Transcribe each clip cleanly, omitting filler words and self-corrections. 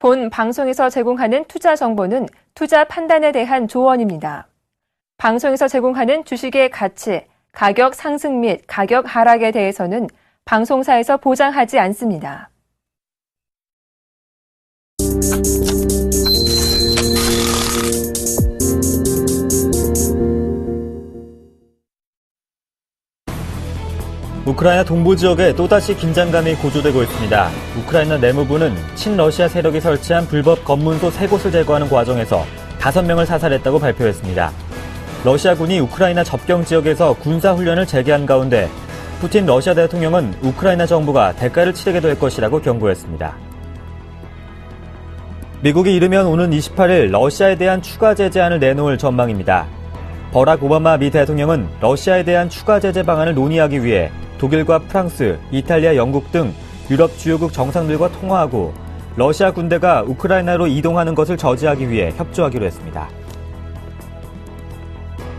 본 방송에서 제공하는 투자 정보는 투자 판단에 대한 조언입니다. 방송에서 제공하는 주식의 가치, 가격 상승 및 가격 하락에 대해서는 방송사에서 보장하지 않습니다. 우크라이나 동부 지역에 또다시 긴장감이 고조되고 있습니다. 우크라이나 내무부는 친러시아 세력이 설치한 불법 검문소 3곳을 제거하는 과정에서 5명을 사살했다고 발표했습니다. 러시아군이 우크라이나 접경 지역에서 군사훈련을 재개한 가운데 푸틴 러시아 대통령은 우크라이나 정부가 대가를 치르게 될 것이라고 경고했습니다. 미국이 이르면 오는 28일 러시아에 대한 추가 제재안을 내놓을 전망입니다. 버락 오바마 미 대통령은 러시아에 대한 추가 제재 방안을 논의하기 위해 독일과 프랑스, 이탈리아, 영국 등 유럽 주요국 정상들과 통화하고 러시아 군대가 우크라이나로 이동하는 것을 저지하기 위해 협조하기로 했습니다.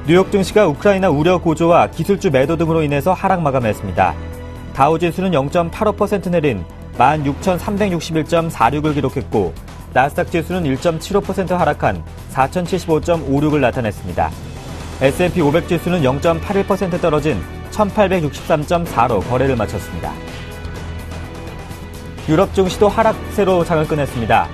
뉴욕 증시가 우크라이나 우려 고조와 기술주 매도 등으로 인해서 하락 마감했습니다. 다우지수는 0.85% 내린 16,361.46을 기록했고 나스닥 지수는 1.75% 하락한 4,075.56을 나타냈습니다. S&P 500 지수는 0.81% 떨어진 1863.4로 거래를 마쳤습니다. 유럽 증시도 하락세로 장을 꺼냈습니다.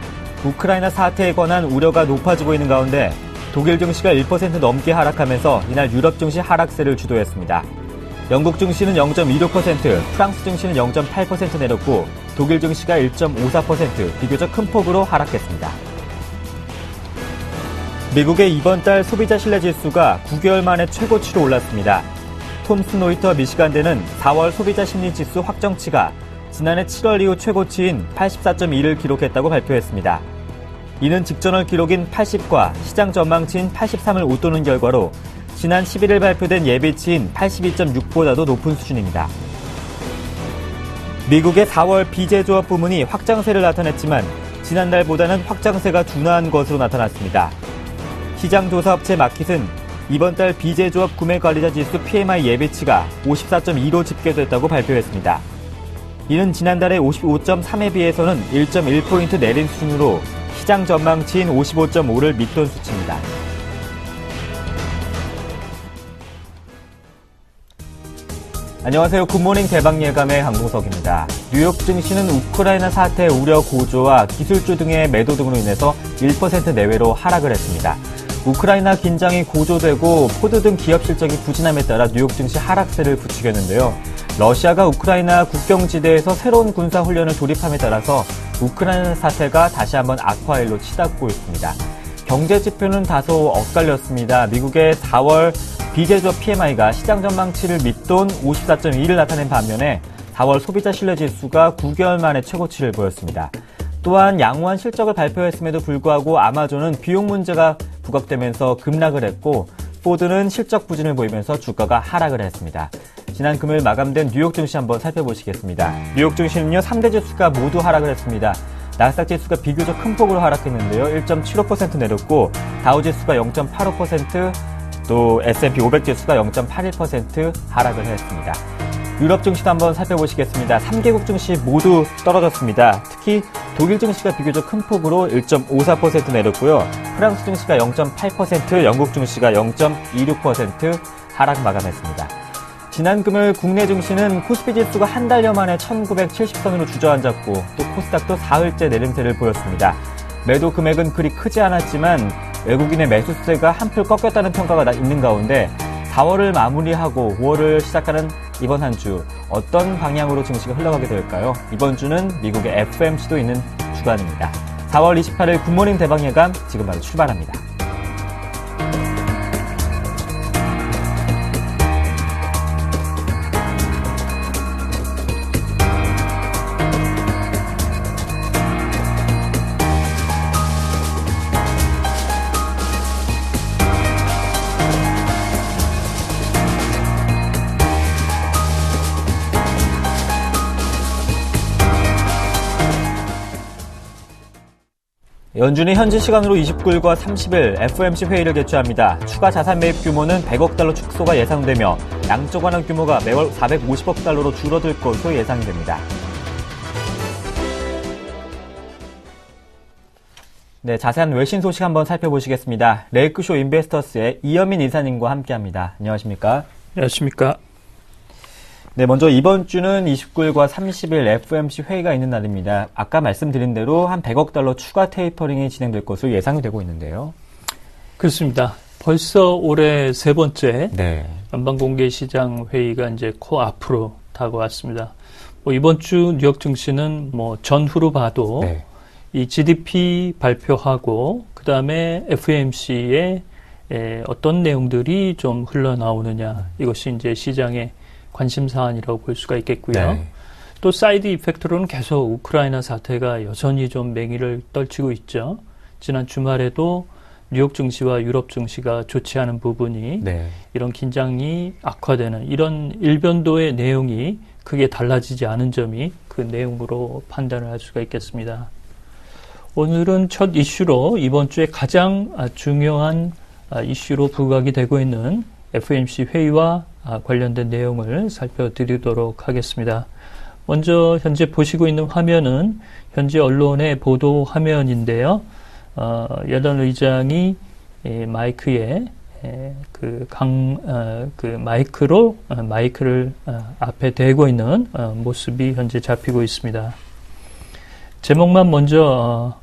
우크라이나 사태에 관한 우려가 높아지고 있는 가운데 독일 증시가 1% 넘게 하락하면서 이날 유럽 증시 하락세를 주도했습니다. 영국 증시는 0.26%, 프랑스 증시는 0.8% 내렸고 독일 증시가 1.54% 비교적 큰 폭으로 하락했습니다. 미국의 이번 달 소비자 신뢰지수가 9개월 만에 최고치로 올랐습니다. 톰슨 로이터 미시간대는 4월 소비자 심리지수 확정치가 지난해 7월 이후 최고치인 84.2를 기록했다고 발표했습니다. 이는 직전월 기록인 80과 시장 전망치인 83을 웃도는 결과로 지난 11일 발표된 예비치인 82.6보다도 높은 수준입니다. 미국의 4월 비제조업 부문이 확장세를 나타냈지만 지난달보다는 확장세가 둔화한 것으로 나타났습니다. 시장조사업체 마킷은 이번 달 비제조업 구매관리자 지수 PMI 예비치가 54.2로 집계됐다고 발표했습니다. 이는 지난달의 55.3에 비해서는 1.1포인트 내린 수준으로 시장 전망치인 55.5를 밑돈 수치입니다. 안녕하세요. 굿모닝 대박예감의 강동석입니다. 뉴욕 증시는 우크라이나 사태 우려 고조와 기술주 등의 매도 등으로 인해서 1% 내외로 하락을 했습니다. 우크라이나 긴장이 고조되고 포드 등 기업 실적이 부진함에 따라 뉴욕 증시 하락세를 부추겼는데요. 러시아가 우크라이나 국경지대에서 새로운 군사훈련을 돌입함에 따라서 우크라이나 사태가 다시 한번 악화일로 치닫고 있습니다. 경제 지표는 다소 엇갈렸습니다. 미국의 4월 비제조업 PMI가 시장 전망치를 밑돈 54.2를 나타낸 반면에 4월 소비자 신뢰지수가 9개월 만에 최고치를 보였습니다. 또한 양호한 실적을 발표했음에도 불구하고 아마존은 비용 문제가 부각되면서 급락을 했고 포드는 실적 부진을 보이면서 주가가 하락을 했습니다. 지난 금요일 마감된 뉴욕 증시 한번 살펴보시겠습니다. 뉴욕 증시는요 3대 지수가 모두 하락을 했습니다. 나스닥 지수가 비교적 큰 폭으로 하락했는데요. 1.75% 내렸고 다우 지수가 0.85%, 또 S&P 500 지수가 0.81% 하락을 했습니다. 유럽 증시도 한번 살펴보시겠습니다. 3개국 증시 모두 떨어졌습니다. 특히 독일 증시가 비교적 큰 폭으로 1.54% 내렸고요. 프랑스 증시가 0.8%, 영국 증시가 0.26% 하락 마감했습니다. 지난 금요일 국내 증시는 코스피 지수가 한 달여 만에 1970선으로 주저앉았고 또 코스닥도 사흘째 내림세를 보였습니다. 매도 금액은 그리 크지 않았지만 외국인의 매수세가 한풀 꺾였다는 평가가 있는 가운데 4월을 마무리하고 5월을 시작하는 이번 한 주 어떤 방향으로 증시가 흘러가게 될까요? 이번 주는 미국의 FOMC도 있는 주간입니다. 4월 28일 굿모닝 대박예감 지금 바로 출발합니다. 연준이 현지 시간으로 29일과 30일 FOMC 회의를 개최합니다. 추가 자산 매입 규모는 100억 달러 축소가 예상되며 양적 완화 규모가 매월 450억 달러로 줄어들 것으로 예상됩니다. 네, 자세한 외신 소식 한번 살펴보시겠습니다. 레이크쇼 인베스터스의 이현민 이사님과 함께합니다. 안녕하십니까? 안녕하십니까? 네, 먼저 이번 주는 29일과 30일 FOMC 회의가 있는 날입니다. 아까 말씀드린 대로 한 100억 달러 추가 테이퍼링이 진행될 것으로 예상이 되고 있는데요. 그렇습니다. 벌써 올해 세 번째 네. 연방공개시장 회의가 이제 코앞으로 다가왔습니다. 이번 주 뉴욕 증시는 전후로 봐도 네. 이 GDP 발표하고 그다음에 FOMC에 어떤 내용들이 좀 흘러나오느냐, 이것이 이제 시장의 관심 사안이라고 볼 수가 있겠고요. 네. 또 사이드 이펙트로는 계속 우크라이나 사태가 여전히 좀 맹위를 떨치고 있죠. 지난 주말에도 뉴욕 증시와 유럽 증시가 좋지 않은 부분이 네. 이런 긴장이 악화되는 이런 일변도의 내용이 크게 달라지지 않은 점이 그 내용으로 판단을 할 수가 있겠습니다. 오늘은 첫 이슈로 이번 주에 가장 중요한 이슈로 부각이 되고 있는 FOMC 회의와 관련된 내용을 살펴드리도록 하겠습니다. 먼저 현재 보시고 있는 화면은 현재 언론의 보도 화면인데요. 옐런 의장이 마이크에 마이크를 앞에 대고 있는 모습이 현재 잡히고 있습니다. 제목만 먼저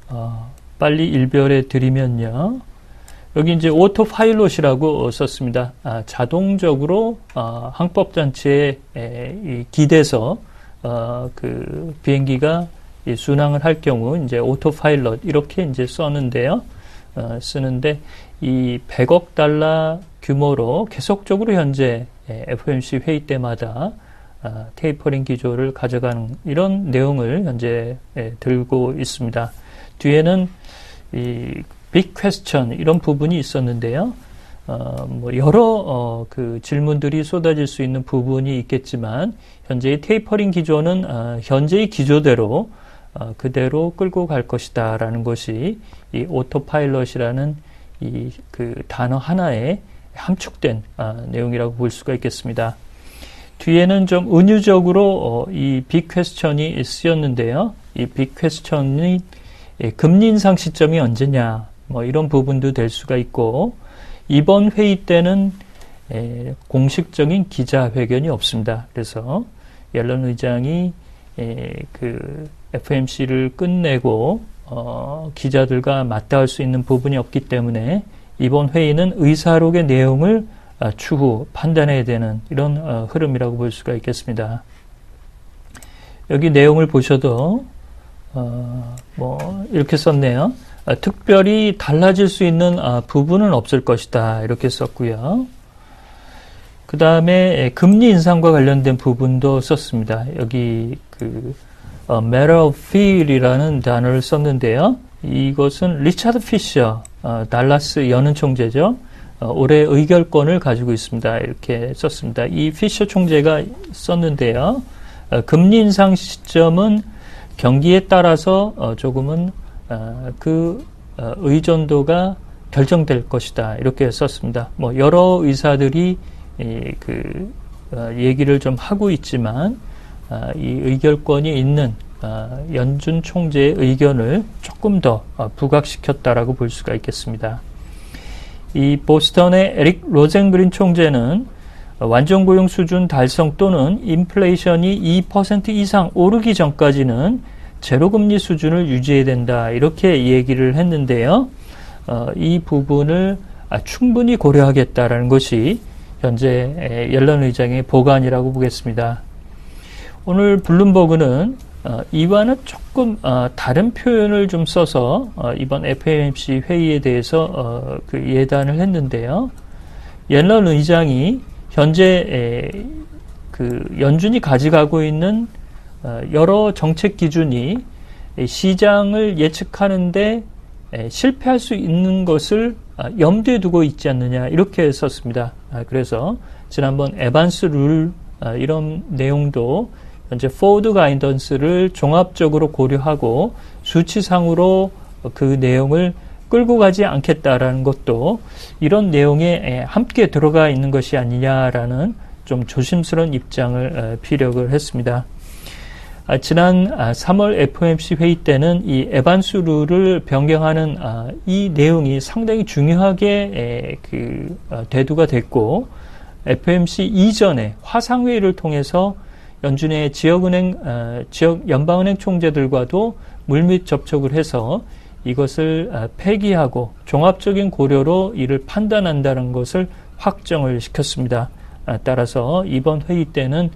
빨리 일별해 드리면요. 여기 이제 오토 파일럿이라고 썼습니다. 자동적으로 항법장치에 기대서 그 비행기가 순항을 할 경우 이제 오토 파일럿 이렇게 이제 쓰는데 이 100억 달러 규모로 계속적으로 현재 FOMC 회의 때마다 테이퍼링 기조를 가져가는 이런 내용을 현재 들고 있습니다. 뒤에는 이 빅 퀘스천 이런 부분이 있었는데요. 여러 그 질문들이 쏟아질 수 있는 부분이 있겠지만 현재의 테이퍼링 기조는 현재의 기조대로 그대로 끌고 갈 것이다라는 것이 이 오토파일럿이라는 이 그 단어 하나에 함축된 내용이라고 볼 수가 있겠습니다. 뒤에는 좀 은유적으로 이 빅 퀘스천이 쓰였는데요. 이 빅 퀘스천이 금리 인상 시점이 언제냐, 이런 부분도 될 수가 있고, 이번 회의 때는 공식적인 기자회견이 없습니다. 그래서 옐런 의장이 그 FOMC를 끝내고 기자들과 맞닿을 수 있는 부분이 없기 때문에 이번 회의는 의사록의 내용을 추후 판단해야 되는 이런 흐름이라고 볼 수가 있겠습니다. 여기 내용을 보셔도 이렇게 썼네요. 특별히 달라질 수 있는 부분은 없을 것이다, 이렇게 썼고요. 그 다음에 금리 인상과 관련된 부분도 썼습니다. 여기 matter of feel이라는 단어를 썼는데요. 이것은 리차드 피셔, 달라스 연은 총재죠. 올해 의결권을 가지고 있습니다. 이렇게 썼습니다. 이 피셔 총재가 썼는데요. 금리 인상 시점은 경기에 따라서 조금은 의존도가 결정될 것이다, 이렇게 썼습니다. 여러 의사들이 얘기를 좀 하고 있지만 이 의결권이 있는 연준 총재의 의견을 조금 더 부각시켰다라고 볼 수가 있겠습니다. 이 보스턴의 에릭 로젠그린 총재는 완전 고용 수준 달성 또는 인플레이션이 2% 이상 오르기 전까지는 제로금리 수준을 유지해야 된다, 이렇게 얘기를 했는데요. 이 부분을 충분히 고려하겠다라는 것이 현재 옐런 의장의 보관이라고 보겠습니다. 오늘 블룸버그는 이와는 조금 다른 표현을 좀 써서 이번 FOMC 회의에 대해서 예단을 했는데요. 옐런 의장이 현재 연준이 가져가고 있는 여러 정책 기준이 시장을 예측하는데 실패할 수 있는 것을 염두에 두고 있지 않느냐, 이렇게 썼습니다. 그래서 지난번 에반스 룰 이런 내용도 현재 포워드 가이던스를 종합적으로 고려하고 수치상으로 그 내용을 끌고 가지 않겠다라는 것도 이런 내용에 함께 들어가 있는 것이 아니냐라는 좀 조심스러운 입장을 피력을 했습니다. 지난 3월 FOMC 회의 때는 이 에반스 룰을 변경하는 이 내용이 상당히 중요하게 대두가 됐고, FOMC 이전에 화상회의를 통해서 연준의 지역 연방은행 총재들과도 물밑 접촉을 해서 이것을 폐기하고 종합적인 고려로 이를 판단한다는 것을 확정을 시켰습니다. 따라서 이번 회의 때는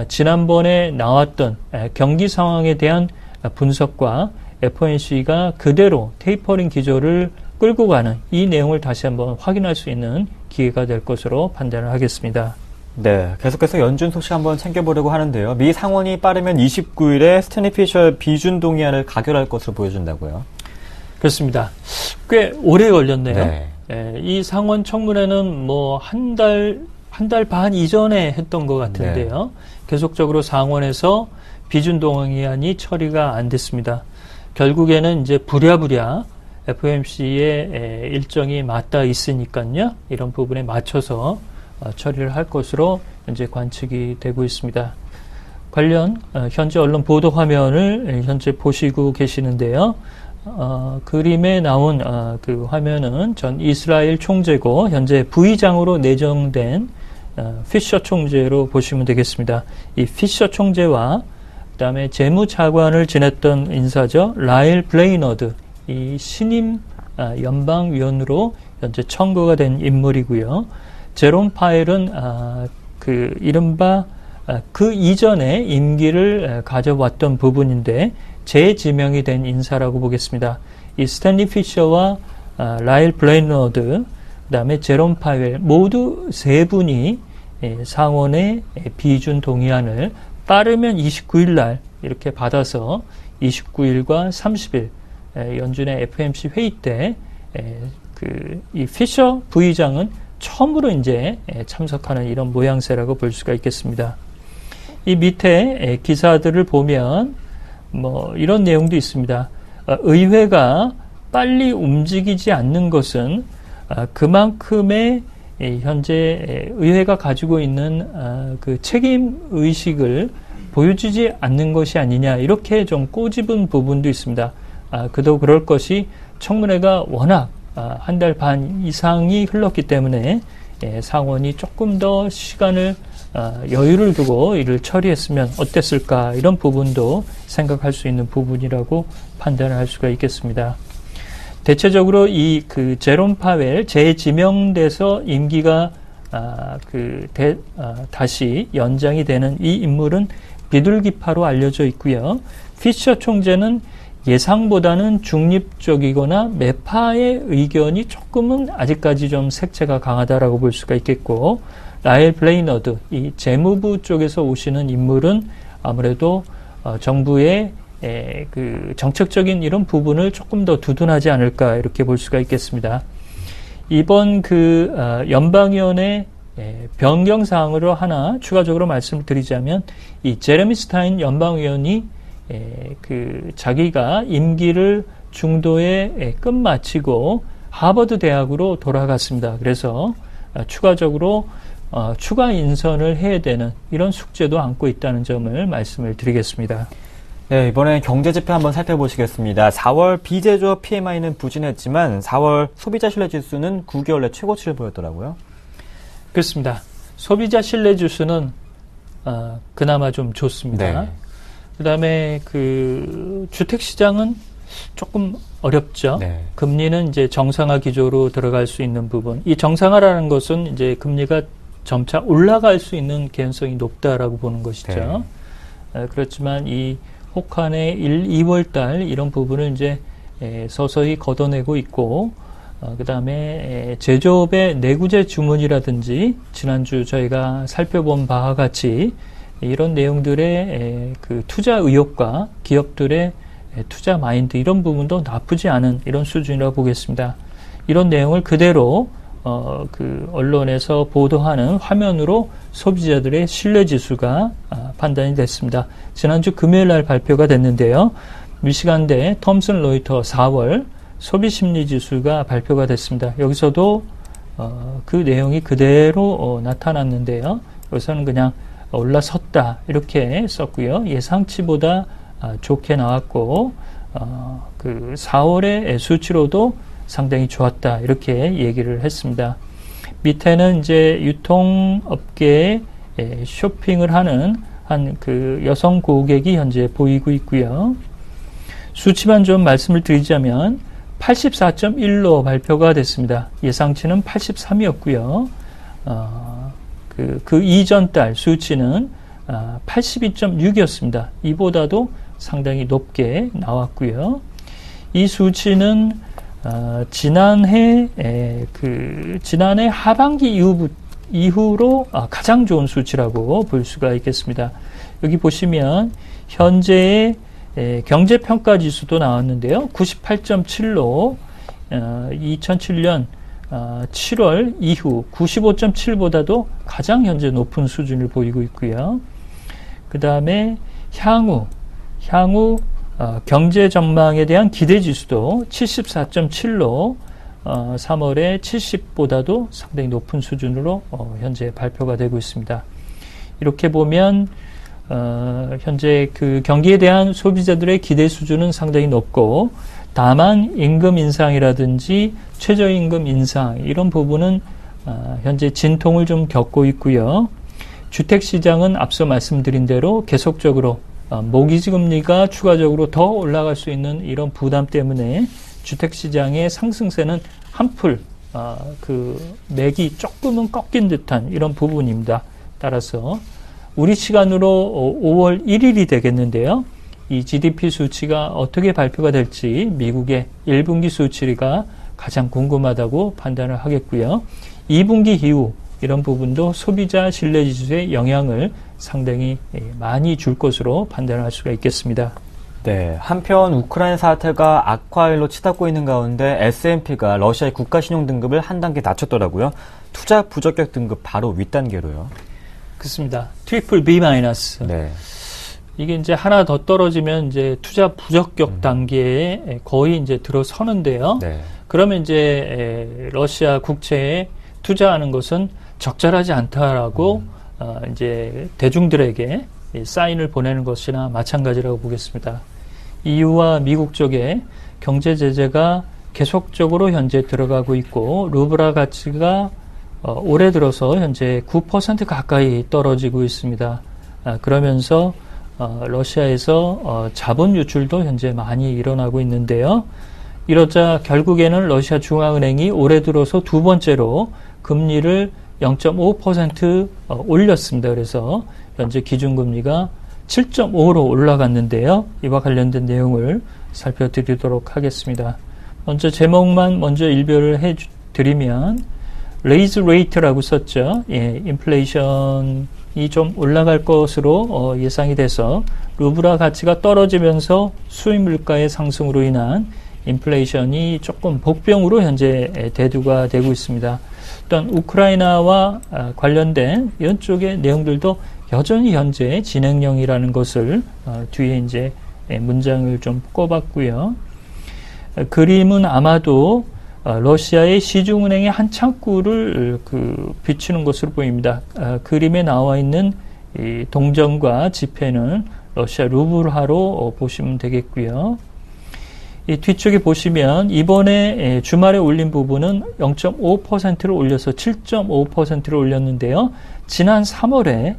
지난번에 나왔던 경기 상황에 대한 분석과 FOMC가 그대로 테이퍼링 기조를 끌고 가는 이 내용을 다시 한번 확인할 수 있는 기회가 될 것으로 판단을 하겠습니다. 네, 계속해서 연준 소식 한번 챙겨보려고 하는데요. 미 상원이 빠르면 29일에 스탠리 피셔 비준 동의안을 가결할 것으로 보여준다고요. 그렇습니다. 꽤 오래 걸렸네요. 네. 이 상원 청문회는 뭐 한 달 반 이전에 했던 것 같은데요. 네. 계속적으로 상원에서 비준 동의안이 처리가 안 됐습니다. 결국에는 이제 부랴부랴 FOMC의 일정이 맞닿아 있으니까요. 이런 부분에 맞춰서 처리를 할 것으로 현재 관측이 되고 있습니다. 관련 현재 언론 보도 화면을 현재 보시고 계시는데요. 그림에 나온 그 화면은 전 이스라엘 총재고 현재 부의장으로 내정된 피셔 총재로 보시면 되겠습니다. 이 피셔 총재와 그다음에 재무차관을 지냈던 인사죠. 라일 블레이너드, 이 신임 연방위원으로 현재 청구가 된 인물이고요. 제롬 파웰은 이른바 그 이전에 임기를 가져왔던 부분인데 재지명이 된 인사라고 보겠습니다. 이 스탠리 피셔와 라일 블레이너드, 그다음에 제롬 파웰 모두 세 분이 상원의 비준 동의안을 빠르면 29일 날 이렇게 받아서 29일과 30일 연준의 FOMC 회의 때 이 피셔 부의장은 처음으로 이제 참석하는 이런 모양새라고 볼 수가 있겠습니다. 이 밑에 기사들을 보면 뭐 이런 내용도 있습니다. 의회가 빨리 움직이지 않는 것은 그만큼의 현재 의회가 가지고 있는 그 책임 의식을 보여주지 않는 것이 아니냐, 이렇게 좀 꼬집은 부분도 있습니다. 그도 그럴 것이 청문회가 워낙 한 달 반 이상이 흘렀기 때문에 상원이 조금 더 시간을 여유를 두고 이를 처리했으면 어땠을까, 이런 부분도 생각할 수 있는 부분이라고 판단을 할 수가 있겠습니다. 대체적으로 제롬 파웰 재지명돼서 임기가 다시 연장이 되는 이 인물은 비둘기파로 알려져 있고요. 피셔 총재는 예상보다는 중립적이거나 매파의 의견이 조금은 아직까지 좀 색채가 강하다라고 볼 수가 있겠고, 라일 블레이너드, 이 재무부 쪽에서 오시는 인물은 아무래도 정부의 그 정책적인 이런 부분을 조금 더 두둔하지 않을까, 이렇게 볼 수가 있겠습니다. 이번 연방위원회 변경 사항으로 하나 추가적으로 말씀을 드리자면, 이 제레미 스타인 연방위원이 자기가 임기를 중도에 끝마치고 하버드 대학으로 돌아갔습니다. 그래서 추가적으로 추가 인선을 해야 되는 이런 숙제도 안고 있다는 점을 말씀을 드리겠습니다. 네, 이번엔 경제지표 한번 살펴보시겠습니다. 4월 비제조업 PMI는 부진했지만 4월 소비자 신뢰지수는 9개월 내 최고치를 보였더라고요. 그렇습니다. 소비자 신뢰지수는 그나마 좀 좋습니다. 네. 그다음에 주택시장은 조금 어렵죠. 네. 금리는 이제 정상화 기조로 들어갈 수 있는 부분. 이 정상화라는 것은 이제 금리가 점차 올라갈 수 있는 개연성이 높다라고 보는 것이죠. 네. 그렇지만 이 혹한의 2월 달 이런 부분을 이제 서서히 걷어내고 있고, 그다음에 제조업의 내구재 주문이라든지 지난주 저희가 살펴본 바와 같이 이런 내용들의 투자 의욕과 기업들의 투자 마인드, 이런 부분도 나쁘지 않은 이런 수준이라고 보겠습니다. 이런 내용을 그대로 언론에서 보도하는 화면으로 소비자들의 신뢰지수가 판단이 됐습니다. 지난주 금요일 날 발표가 됐는데요. 미시간대 톰슨 로이터 4월 소비심리지수가 발표가 됐습니다. 여기서도 그 내용이 그대로 나타났는데요. 여기서는 그냥 올라섰다 이렇게 썼고요. 예상치보다 좋게 나왔고 그 4월의 수치로도 상당히 좋았다 이렇게 얘기를 했습니다. 밑에는 이제 유통업계에 쇼핑을 하는 한 그 여성 고객이 현재 보이고 있고요. 수치만 좀 말씀을 드리자면 84.1로 발표가 됐습니다. 예상치는 83이었고요. 그 이전 달 수치는 82.6이었습니다. 이보다도 상당히 높게 나왔고요. 이 수치는 지난해 하반기 이후로 가장 좋은 수치라고 볼 수가 있겠습니다. 여기 보시면 현재의 경제평가 지수도 나왔는데요. 98.7로 2007년 7월 이후 95.7보다도 가장 현재 높은 수준을 보이고 있고요. 그 다음에 향후 경제 전망에 대한 기대 지수도 74.7로 3월에 70보다도 상당히 높은 수준으로 현재 발표가 되고 있습니다. 이렇게 보면 현재 그 경기에 대한 소비자들의 기대 수준은 상당히 높고, 다만 임금 인상이라든지 최저임금 인상 이런 부분은 현재 진통을 좀 겪고 있고요. 주택시장은 앞서 말씀드린 대로 계속적으로 모기지금리가 추가적으로 더 올라갈 수 있는 이런 부담 때문에 주택시장의 상승세는 한풀 그 맥이 조금은 꺾인 듯한 이런 부분입니다. 따라서 우리 시간으로 5월 1일이 되겠는데요. 이 GDP 수치가 어떻게 발표가 될지 미국의 1분기 수치가 가장 궁금하다고 판단을 하겠고요. 2분기 이후 이런 부분도 소비자 신뢰지수에 영향을 상당히 많이 줄 것으로 판단할 수가 있겠습니다. 네, 한편 우크라이나 사태가 악화일로 치닫고 있는 가운데 S&P가 러시아의 국가신용 등급을 한 단계 낮췄더라고요. 투자 부적격 등급 바로 윗단계로요. 그렇습니다. 트리플 B 마이너스. 네. 이게 이제 하나 더 떨어지면 이제 투자 부적격 단계에 거의 이제 들어서는데요. 네. 그러면 이제 러시아 국채에 투자하는 것은 적절하지 않다라고 이제 대중들에게 사인을 보내는 것이나 마찬가지라고 보겠습니다. EU와 미국 쪽에 경제 제재가 계속적으로 현재 들어가고 있고, 루블화 가치가 올해 들어서 현재 9% 가까이 떨어지고 있습니다. 그러면서 러시아에서 자본 유출도 현재 많이 일어나고 있는데요. 이러자 결국에는 러시아 중앙은행이 올해 들어서 두 번째로 금리를 0.5% 올렸습니다. 그래서 현재 기준금리가 7.5로 올라갔는데요. 이와 관련된 내용을 살펴드리도록 하겠습니다. 먼저 제목만 먼저 일별을 해드리면 레이즈 레이트라고 썼죠. 예, 인플레이션이 좀 올라갈 것으로 예상이 돼서 루블화 가치가 떨어지면서 수입 물가의 상승으로 인한 인플레이션이 조금 복병으로 현재 대두가 되고 있습니다. 또한 우크라이나와 관련된 이런 쪽의 내용들도 여전히 현재 진행형이라는 것을 뒤에 이제 문장을 좀 꼽았고요. 그림은 아마도 러시아의 시중은행의 한 창구를 비추는 것으로 보입니다. 그림에 나와 있는 이 동전과 지폐는 러시아 루블화로 보시면 되겠고요. 이 뒤쪽에 보시면 이번에 주말에 올린 부분은 0.5%를 올려서 7.5%를 올렸는데요. 지난 3월에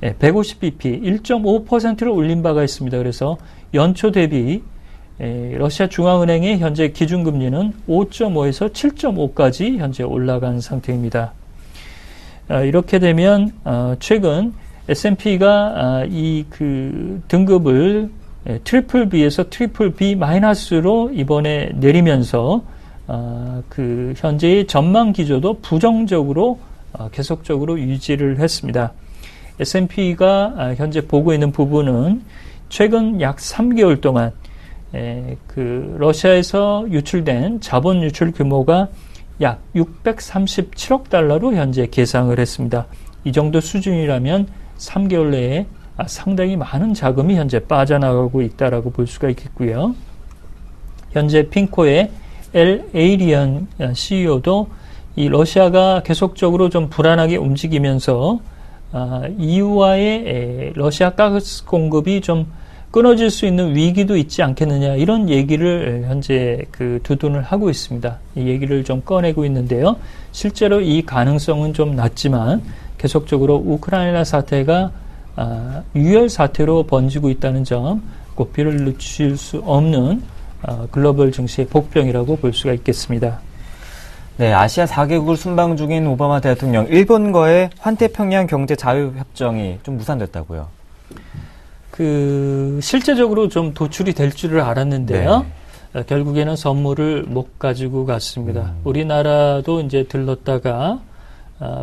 150bp 1.5%를 올린 바가 있습니다. 그래서 연초 대비 러시아 중앙은행의 현재 기준금리는 5.5에서 7.5까지 현재 올라간 상태입니다. 이렇게 되면 최근 S&P가 이 등급을 트리플 B에서 트리플 B 마이너스로 이번에 내리면서 현재의 전망 기조도 부정적으로 계속적으로 유지를 했습니다. S&P가 현재 보고 있는 부분은 최근 약 3개월 동안 러시아에서 유출된 자본 유출 규모가 약 637억 달러로 현재 계상을 했습니다. 이 정도 수준이라면 3개월 내에 상당히 많은 자금이 현재 빠져나가고 있다라고 볼 수가 있겠고요. 현재 핑코의 엘 에이리언 CEO도 이 러시아가 계속적으로 좀 불안하게 움직이면서 EU와의 러시아 가스 공급이 좀 끊어질 수 있는 위기도 있지 않겠느냐, 이런 얘기를 현재 두둔을 하고 있습니다. 이 얘기를 좀 꺼내고 있는데요. 실제로 이 가능성은 좀 낮지만 계속적으로 우크라이나 사태가 유혈 사태로 번지고 있다는 점, 고삐를 늦출 수 없는 글로벌 증시의 복병이라고 볼 수가 있겠습니다. 네, 아시아 4개국을 순방 중인 오바마 대통령, 일본과의 환태평양 경제 자유협정이 좀 무산됐다고요? 실제적으로 좀 도출이 될 줄을 알았는데요. 네. 결국에는 선물을 못 가지고 갔습니다. 우리나라도 이제 들렀다가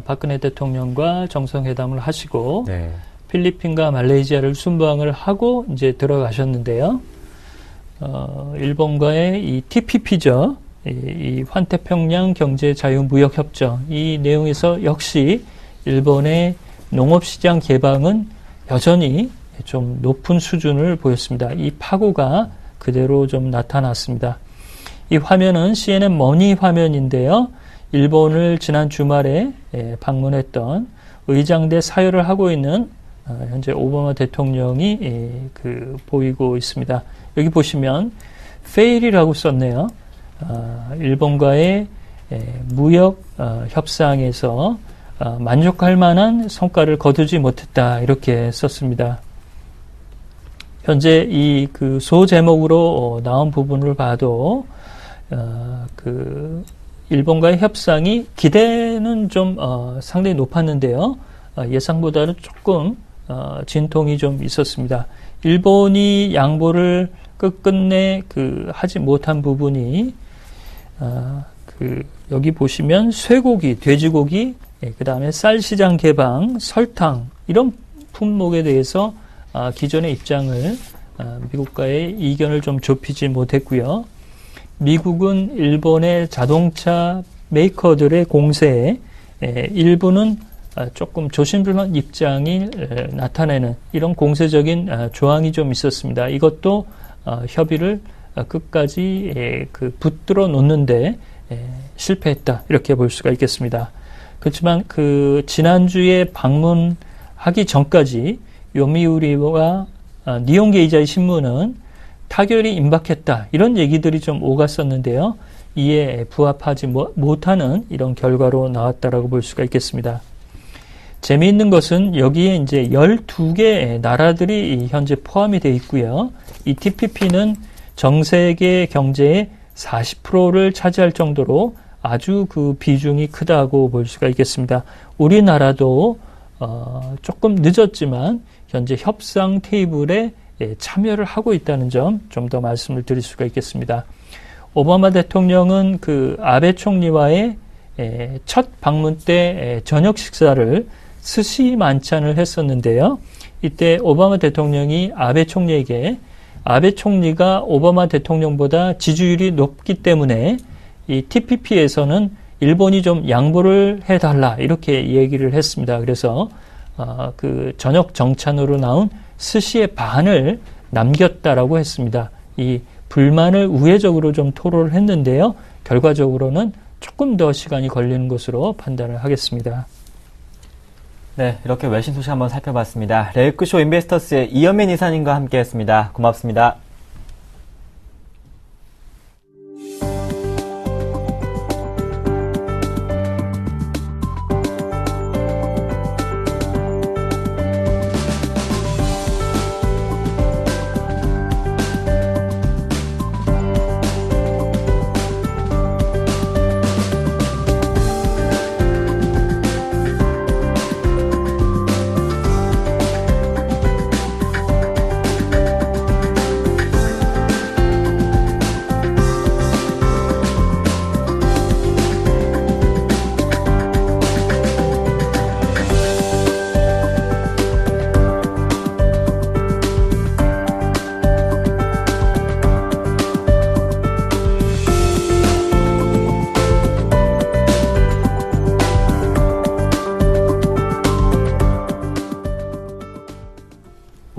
박근혜 대통령과 정상회담을 하시고 네. 필리핀과 말레이시아를 순방을 하고 이제 들어가셨는데요. 일본과의 이 TPP죠. 이 환태평양 경제 자유무역 협정, 이 내용에서 역시 일본의 농업시장 개방은 여전히 좀 높은 수준을 보였습니다. 이 파고가 그대로 좀 나타났습니다. 이 화면은 CNN 머니 화면인데요. 일본을 지난 주말에 방문했던 의장대 사열을 하고 있는 현재 오바마 대통령이 보이고 있습니다. 여기 보시면 fail이라고 썼네요. 일본과의 무역 협상에서 만족할 만한 성과를 거두지 못했다, 이렇게 썼습니다. 현재 이 소제목으로 나온 부분을 봐도 일본과의 협상이 기대는 좀 상당히 높았는데요. 예상보다는 조금 진통이 좀 있었습니다. 일본이 양보를 끝끝내 하지 못한 부분이 여기 보시면 쇠고기, 돼지고기, 그 다음에 쌀 시장 개방, 설탕, 이런 품목에 대해서 기존의 입장을 미국과의 이견을 좀 좁히지 못했고요. 미국은 일본의 자동차 메이커들의 공세에 일부는 조금 조심스러운 입장이 나타내는 이런 공세적인 조항이 좀 있었습니다. 이것도 협의를 끝까지 붙들어 놓는데 실패했다, 이렇게 볼 수가 있겠습니다. 그렇지만 지난주에 방문하기 전까지 요미우리와 니혼게이자의 신문은 타결이 임박했다, 이런 얘기들이 좀 오갔었는데요. 이에 부합하지 못하는 이런 결과로 나왔다라고 볼 수가 있겠습니다. 재미있는 것은 여기에 이제 12개 나라들이 현재 포함이 되어 있고요. 이 TPP는 전 세계 경제의 40%를 차지할 정도로 아주 비중이 크다고 볼 수가 있겠습니다. 우리나라도 조금 늦었지만 현재 협상 테이블에 참여를 하고 있다는 점 좀 더 말씀을 드릴 수가 있겠습니다. 오바마 대통령은 아베 총리와의 첫 방문 때 저녁 식사를 스시 만찬을 했었는데요. 이때 오바마 대통령이 아베 총리에게 아베 총리가 오바마 대통령보다 지지율이 높기 때문에 이 TPP에서는 일본이 좀 양보를 해달라, 이렇게 얘기를 했습니다. 그래서 저녁 정찬으로 나온 스시의 반을 남겼다라고 했습니다. 이 불만을 우회적으로 좀 토로를 했는데요. 결과적으로는 조금 더 시간이 걸리는 것으로 판단을 하겠습니다. 네, 이렇게 외신 소식 한번 살펴봤습니다. 레이크쇼 인베스터스의 이현민 이사님과 함께했습니다. 고맙습니다.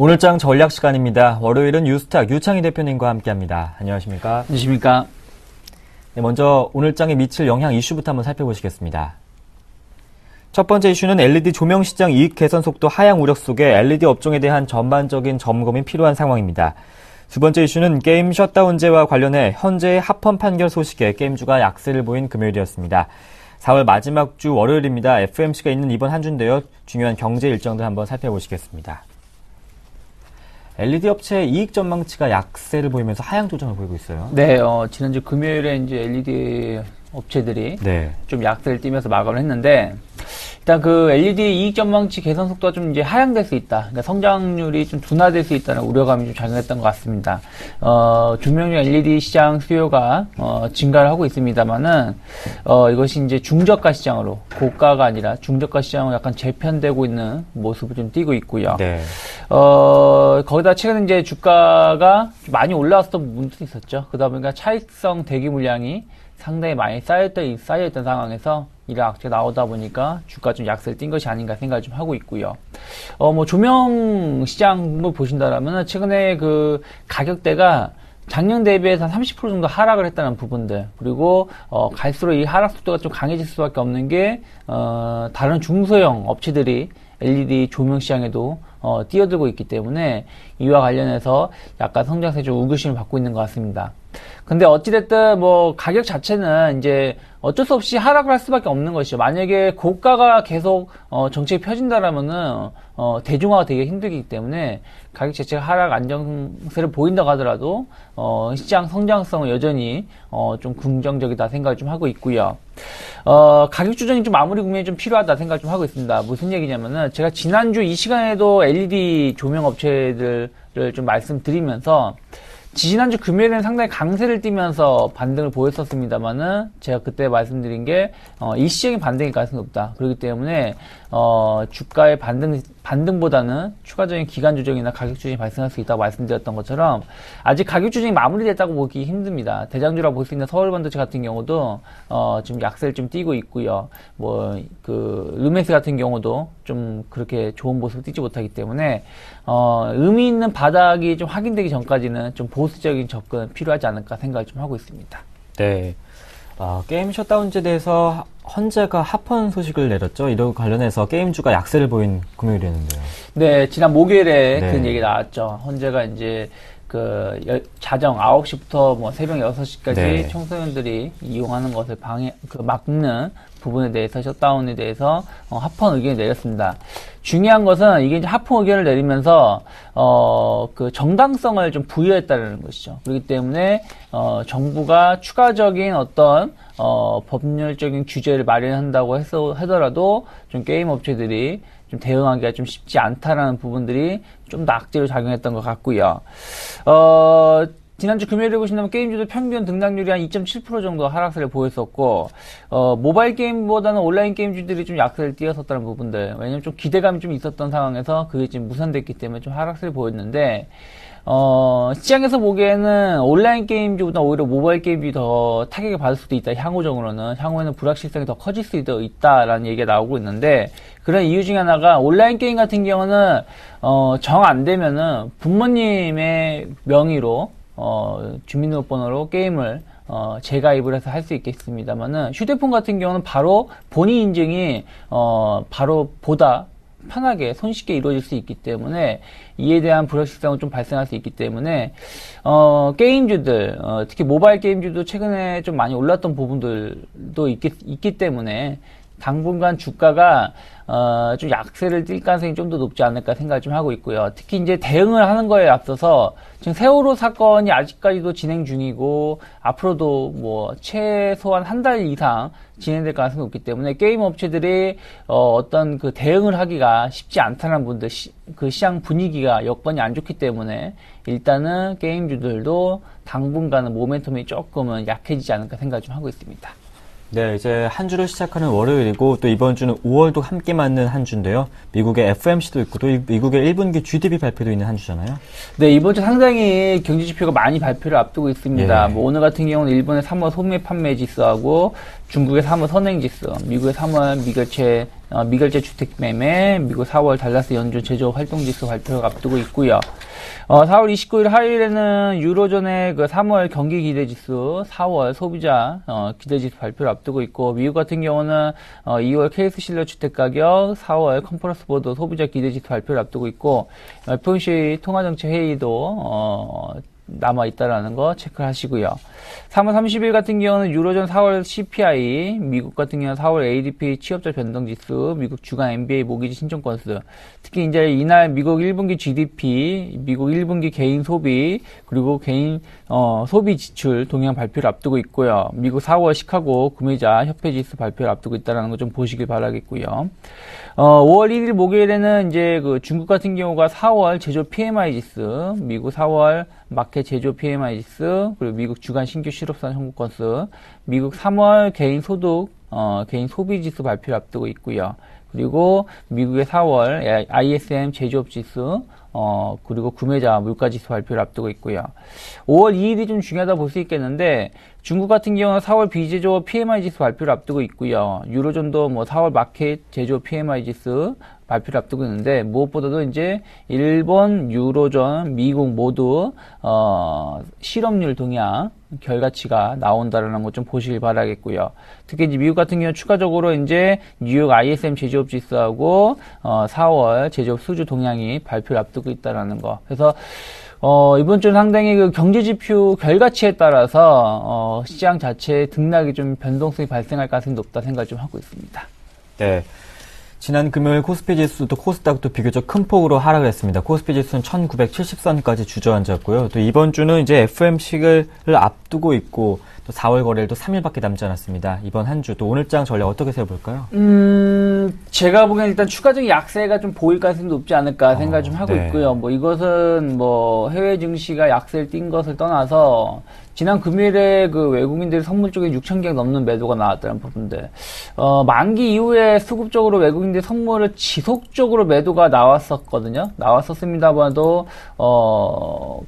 오늘장 전략 시간입니다. 월요일은 뉴스탁 유창희 대표님과 함께합니다. 안녕하십니까? 안녕하십니까? 네, 먼저 오늘장에 미칠 영향 이슈부터 한번 살펴보시겠습니다. 첫 번째 이슈는 LED 조명 시장 이익 개선 속도 하향 우려 속에 LED 업종에 대한 전반적인 점검이 필요한 상황입니다. 두 번째 이슈는 게임 셧다운제와 관련해 현재의 합헌 판결 소식에 게임주가 약세를 보인 금요일이었습니다. 4월 마지막 주 월요일입니다. FOMC가 있는 이번 한 주인데요. 중요한 경제 일정들 한번 살펴보시겠습니다. LED 업체의 이익 전망치가 약세를 보이면서 하향 조정을 보이고 있어요. 네, 지난주 금요일에 이제 LED 업체들이 네. 좀 약세를 띠면서 마감을 했는데, 일단 그 LED 이익 전망치 개선 속도가 좀 이제 하향될 수 있다. 그러니까 성장률이 좀 둔화될 수 있다는 우려감이 좀 작용했던 것 같습니다. 조명용 LED 시장 수요가, 증가를 하고 있습니다만은, 이것이 이제 중저가 시장으로, 고가가 아니라 중저가 시장으로 약간 재편되고 있는 모습을 좀 띠고 있고요. 네. 거기다 최근에 이제 주가가 많이 올라왔던 부분도 있었죠. 그러다 보니까 차익성 대기 물량이 상당히 많이 쌓여있던 상황에서 이런 악재가 나오다 보니까 주가 좀 약세를 띈 것이 아닌가 생각을 좀 하고 있고요. 조명 시장을 보신다라면 최근에 그 가격대가 작년 대비해서 한 30% 정도 하락을 했다는 부분들, 그리고 갈수록 이 하락 속도가 좀 강해질 수밖에 없는 게 다른 중소형 업체들이 LED 조명 시장에도 뛰어들고 있기 때문에 이와 관련해서 약간 성장세 좀 우려심을 받고 있는 것 같습니다. 근데 어찌됐든 가격 자체는 이제 어쩔 수 없이 하락을 할 수밖에 없는 것이죠. 만약에 고가가 계속 정책이 펴진다라면은 대중화가 되기 힘들기 때문에 가격 자체가 하락 안정세를 보인다고 하더라도 시장 성장성은 여전히 좀 긍정적이다 생각을 좀 하고 있고요. 가격 조정이 좀 마무리 국면이 좀 필요하다 생각을 좀 하고 있습니다. 무슨 얘기냐면은 제가 지난주 이 시간에도 LED 조명 업체들을 좀 말씀드리면서 지난주 금요일에는 상당히 강세를 띠면서 반등을 보였었습니다만은 제가 그때 말씀드린 게 일시적인 반등일 가능성이 높다. 그렇기 때문에 주가의 반등보다는 추가적인 기간 조정이나 가격 조정이 발생할 수 있다고 말씀드렸던 것처럼 아직 가격 조정이 마무리됐다고 보기 힘듭니다. 대장주라고 볼 수 있는 서울 반도체 같은 경우도 지금 약세를 좀 띠고 있고요. 루멘스 같은 경우도 좀 그렇게 좋은 모습을 띠지 못하기 때문에 의미 있는 바닥이 좀 확인되기 전까지는 좀 보수적인 접근 필요하지 않을까 생각을 좀 하고 있습니다. 네. 게임 셧다운제에 대해서 헌재가 합헌 소식을 내렸죠. 이런 관련해서 게임주가 약세를 보인 금요일이었는데요. 네, 지난 목요일에 네. 그런 얘기 나왔죠. 헌재가 이제 자정 9시부터 새벽 6시까지 네. 청소년들이 이용하는 것을 막는 부분에 대해서 셧다운에 대해서 합헌 의견을 내렸습니다. 중요한 것은 이게 이제 합헌 의견을 내리면서 정당성을 좀 부여했다는 것이죠. 그렇기 때문에 정부가 추가적인 어떤 법률적인 규제를 마련한다고 하더라도 좀 게임 업체들이 좀 대응하기가 좀 쉽지 않다라는 부분들이 좀 더 악재로 작용했던 것 같고요. 지난주 금요일에 보신다면 게임주도 평균 등락률이 한 2.7% 정도 하락세를 보였었고, 모바일 게임보다는 온라인 게임주들이 좀 약세를 띄었었다는 부분들. 왜냐면 좀 기대감이 좀 있었던 상황에서 그게 지금 무산됐기 때문에 좀 하락세를 보였는데, 시장에서 보기에는 온라인 게임주보다 오히려 모바일 게임주가 더 타격을 받을 수도 있다. 향후에는 불확실성이 더 커질 수도 있다라는 얘기가 나오고 있는데, 그런 이유 중에 하나가 온라인 게임 같은 경우는, 정 안 되면은 부모님의 명의로, 주민등록번호로 게임을 재가입을 해서 할 수 있겠습니다만은 휴대폰 같은 경우는 바로 본인 인증이 바로 보다 편하게 손쉽게 이루어질 수 있기 때문에 이에 대한 불확실성은 좀 발생할 수 있기 때문에 게임주들 특히 모바일 게임주도 최근에 좀 많이 올랐던 부분들도 있기 때문에 당분간 주가가 좀 약세를 띌 가능성이 좀 더 높지 않을까 생각을 좀 하고 있고요. 특히 이제 대응을 하는 거에 앞서서 지금 세월호 사건이 아직까지도 진행 중이고 앞으로도 최소한 한 달 이상 진행될 가능성이 높기 때문에 게임 업체들이 어떤 그 대응을 하기가 쉽지 않다는 분들 그 시장 분위기가 여건이 안 좋기 때문에 일단은 게임주들도 당분간은 모멘텀이 조금은 약해지지 않을까 생각을 좀 하고 있습니다. 네, 이제 한 주를 시작하는 월요일이고 또 이번 주는 5월도 함께 맞는 한 주인데요. 미국의 FOMC도 있고 또 미국의 1분기 GDP 발표도 있는 한 주잖아요. 네, 이번 주 상당히 경제 지표가 많이 발표를 앞두고 있습니다. 예. 오늘 같은 경우는 일본의 3월 소매 판매 지수하고 중국의 3월 선행지수, 미국의 3월 미결제 주택 매매, 미국 4월 달라스 연준 제조업 활동지수 발표를 앞두고 있고요. 4월 29일 화요일에는 유로존의 그 3월 경기 기대지수, 4월 소비자 기대지수 발표를 앞두고 있고, 미국 같은 경우는 2월 케이스 실러 주택 가격, 4월 컨퍼런스 보드 소비자 기대지수 발표를 앞두고 있고, FOMC 통화정책 회의도 남아있다라는 거 체크하시고요. 3월 30일 같은 경우는 유로존 4월 CPI, 미국 같은 경우는 4월 ADP 취업자 변동지수, 미국 주간 MBA 모기지 신청 건수, 특히 이제 이날 미국 1분기 GDP, 미국 1분기 개인 소비, 그리고 개인 소비 지출 동향 발표를 앞두고 있고요. 미국 4월 시카고 구매자 협회 지수 발표를 앞두고 있다는 거 좀 보시길 바라겠고요. 5월 1일 목요일에는 이제 그 중국 같은 경우가 4월 제조 PMI 지수, 미국 4월 마켓 제조 PMI 지수, 그리고 미국 주간 신규 실업선 청구 건수, 미국 3월 개인 소득, 개인 소비 지수 발표를 앞두고 있고요. 그리고 미국의 4월 ISM 제조업 지수, 그리고 구매자 물가 지수 발표를 앞두고 있고요. 5월 2일이 좀 중요하다 볼 수 있겠는데, 중국 같은 경우는 4월 비제조업 PMI 지수 발표를 앞두고 있고요. 유로존도 뭐 4월 마켓 제조업 PMI 지수 발표를 앞두고 있는데, 무엇보다도 이제 일본, 유로존, 미국 모두 실업률 동향 결과치가 나온다라는 것 좀 보시길 바라겠고요. 특히 이제 미국 같은 경우 추가적으로 이제 뉴욕 ISM 제조업 지수하고 4월 제조업 수주 동향이 발표를 앞두고 있다라는 거. 그래서 이번 주는 상당히 그 경제지표 결과치에 따라서 시장 자체의 등락이 좀 변동성이 발생할 가능성이 높다 생각을 좀 하고 있습니다. 네. 지난 금요일 코스피 지수도 코스닥도 비교적 큰 폭으로 하락을 했습니다. 코스피 지수는 1970선까지 주저앉았고요. 또 이번 주는 이제 FOMC를 앞두고 있고, 또 4월 거래일도 3일밖에 남지 않았습니다. 이번 한 주 또 오늘장 전략 어떻게 세워볼까요? 제가 보기엔 일단 추가적인 약세가 좀 보일 가능성이 높지 않을까 생각을 좀 하고 네. 있고요. 뭐 이것은 뭐 해외 증시가 약세를 띈 것을 떠나서 지난 금요일에 그 외국인들이 선물 쪽에 6,000개가 넘는 매도가 나왔다는 부분들. 만기 이후에 수급적으로 외국인들이 선물을 지속적으로 매도가 나왔었거든요. 나왔었습니다만도,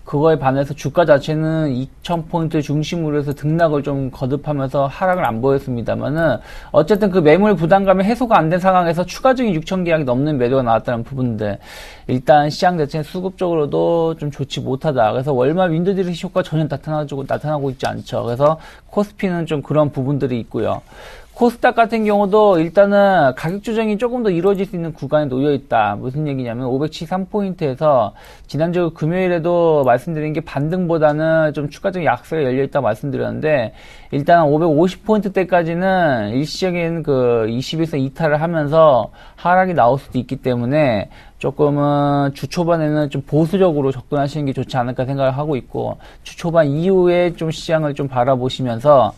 그거에 반해서 주가 자체는 2,000포인트 중심으로 해서 등락을 좀 거듭하면서 하락을 안 보였습니다만은, 어쨌든 그 매물 부담감이 해소가 안 된 상황에서 추가적인 6,000계약이 넘는 매도가 나왔다는 부분들. 일단 시장 자체는 수급적으로도 좀 좋지 못하다. 그래서 월말 윈도우드레시 효과 전혀 나타나고 있지 않죠. 그래서 코스피는 좀 그런 부분들이 있고요. 코스닥 같은 경우도 일단은 가격 조정이 조금 더 이루어질 수 있는 구간에 놓여 있다. 무슨 얘기냐면 573포인트에서 지난주 금요일에도 말씀드린 게 반등보다는 좀 추가적인 약세가 열려 있다고 말씀드렸는데, 일단 550포인트대까지는 일시적인 그 21선 이탈을 하면서 하락이 나올 수도 있기 때문에 조금은 주 초반에는 좀 보수적으로 접근하시는 게 좋지 않을까 생각을 하고 있고, 주 초반 이후에 좀 시장을 좀 바라보시면서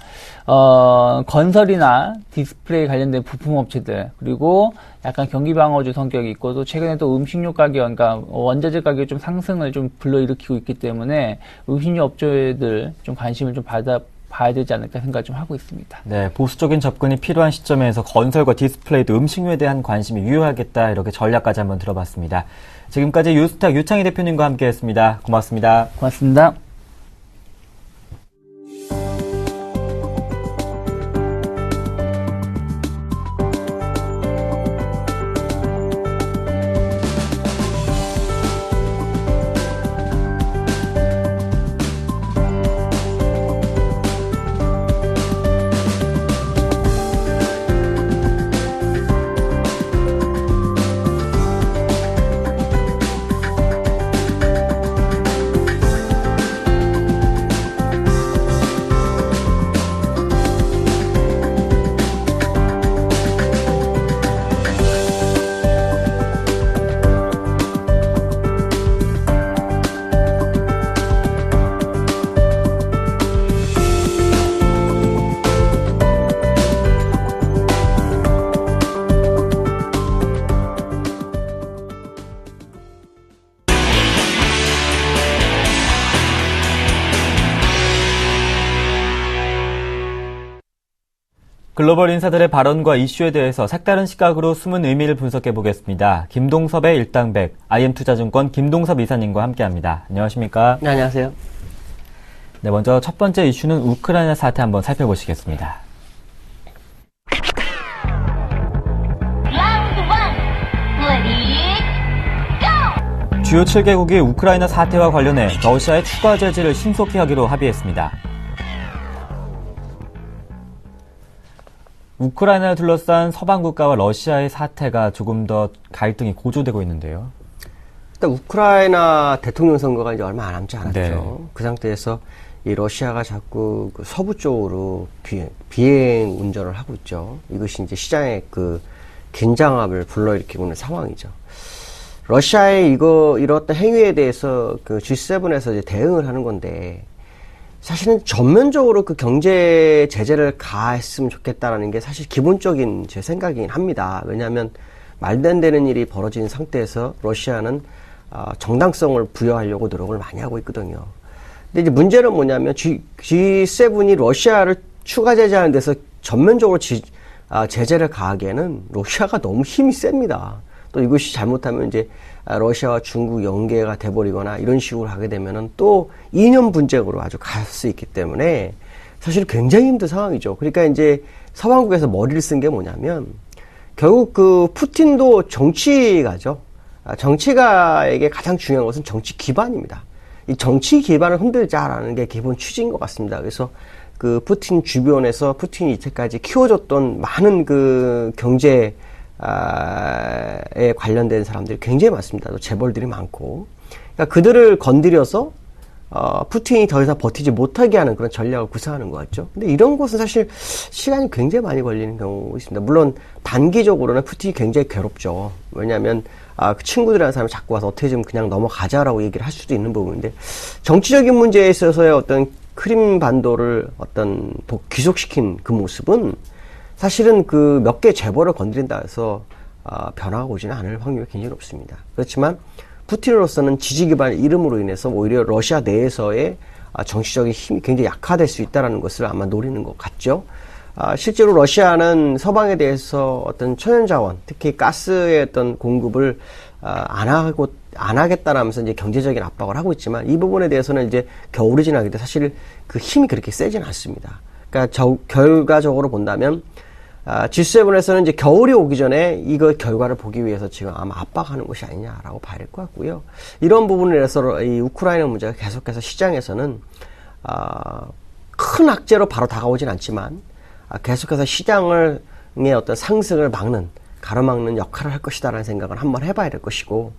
건설이나 디스플레이 관련된 부품업체들, 그리고 약간 경기방어주 성격이 있고, 또 최근에 또 음식료 가격, 그러니까 원자재 가격이 좀 상승을 좀 불러일으키고 있기 때문에 음식료 업체들 좀 관심을 좀 봐야 되지 않을까 생각을 좀 하고 있습니다. 네, 보수적인 접근이 필요한 시점에서 건설과 디스플레이도 음식료에 대한 관심이 유효하겠다, 이렇게 전략까지 한번 들어봤습니다. 지금까지 유스탁 유창희 대표님과 함께했습니다. 고맙습니다. 고맙습니다. 글로벌 인사들의 발언과 이슈에 대해서 색다른 시각으로 숨은 의미를 분석해 보겠습니다. 김동섭의 일당백, IM투자증권 김동섭 이사님과 함께합니다. 안녕하십니까? 네, 안녕하세요. 네, 먼저 첫 번째 이슈는 우크라이나 사태 한번 살펴보시겠습니다. 주요 7개국이 우크라이나 사태와 관련해 러시아의 추가 제재를 신속히 하기로 합의했습니다. 우크라이나를 둘러싼 서방 국가와 러시아의 사태가 조금 더 갈등이 고조되고 있는데요. 일단 우크라이나 대통령 선거가 이제 얼마 남지 않았죠. 네. 그 상태에서 이 러시아가 자꾸 그 서부 쪽으로 비행 운전을 하고 있죠. 이것이 이제 시장의 그 긴장함을 불러일으키고 있는 상황이죠. 러시아의 이런 행위에 대해서 그 G7에서 이제 대응을 하는 건데, 사실은 전면적으로 그 경제 제재를 가했으면 좋겠다라는 게 사실 기본적인 제 생각이긴 합니다. 왜냐하면 말도 안 되는 일이 벌어진 상태에서 러시아는 정당성을 부여하려고 노력을 많이 하고 있거든요. 근데 이제 문제는 뭐냐면 G7이 러시아를 추가 제재하는 데서 전면적으로 제재를 가하기에는 러시아가 너무 힘이 셉니다. 또 이것이 잘못하면 이제 러시아와 중국 연계가 돼버리거나 이런 식으로 하게 되면은 또 이념 분쟁으로 아주 갈 수 있기 때문에 사실 굉장히 힘든 상황이죠. 그러니까 이제 서방국에서 머리를 쓴 게 뭐냐면 결국 그 푸틴도 정치가죠. 정치가에게 가장 중요한 것은 정치 기반입니다. 이 정치 기반을 흔들자라는 게 기본 취지인 것 같습니다. 그래서 그 푸틴 주변에서 푸틴이 이때까지 키워줬던 많은 그 경제에 관련된 사람들이 굉장히 많습니다. 또 재벌들이 많고. 그러니까 그들을 건드려서 푸틴이 더 이상 버티지 못하게 하는 그런 전략을 구사하는 것 같죠. 근데 이런 것은 사실 시간이 굉장히 많이 걸리는 경우가 있습니다. 물론 단기적으로는 푸틴이 굉장히 괴롭죠. 왜냐하면 그 친구들이라는 사람이 자꾸 와서 어떻게 좀 그냥 넘어가자라고 얘기를 할 수도 있는 부분인데, 정치적인 문제에 있어서의 어떤 크림 반도를 어떤 귀속시킨 그 모습은 사실은 그 몇 개 재벌을 건드린다 해서 변화가 오지는 않을 확률이 굉장히 높습니다. 그렇지만 푸틴으로서는 지지 기반의 이름으로 인해서 오히려 러시아 내에서의 정치적인 힘이 굉장히 약화될 수 있다는 것을 아마 노리는 것 같죠. 실제로 러시아는 서방에 대해서 어떤 천연자원, 특히 가스의 어떤 공급을 안 하겠다라면서 이제 경제적인 압박을 하고 있지만, 이 부분에 대해서는 이제 겨울이 지나게 돼 사실 그 힘이 그렇게 세진 않습니다. 그러니까 결과적으로 본다면 G7에서는 이제 겨울이 오기 전에 이거 결과를 보기 위해서 지금 아마 압박하는 것이 아니냐라고 봐야 될 것 같고요. 이런 부분에서 이 우크라이나 문제가 계속해서 시장에서는 큰 악재로 바로 다가오진 않지만 계속해서 시장의 어떤 상승을 가로막는 역할을 할 것이다라는 생각을 한번 해봐야 될 것이고,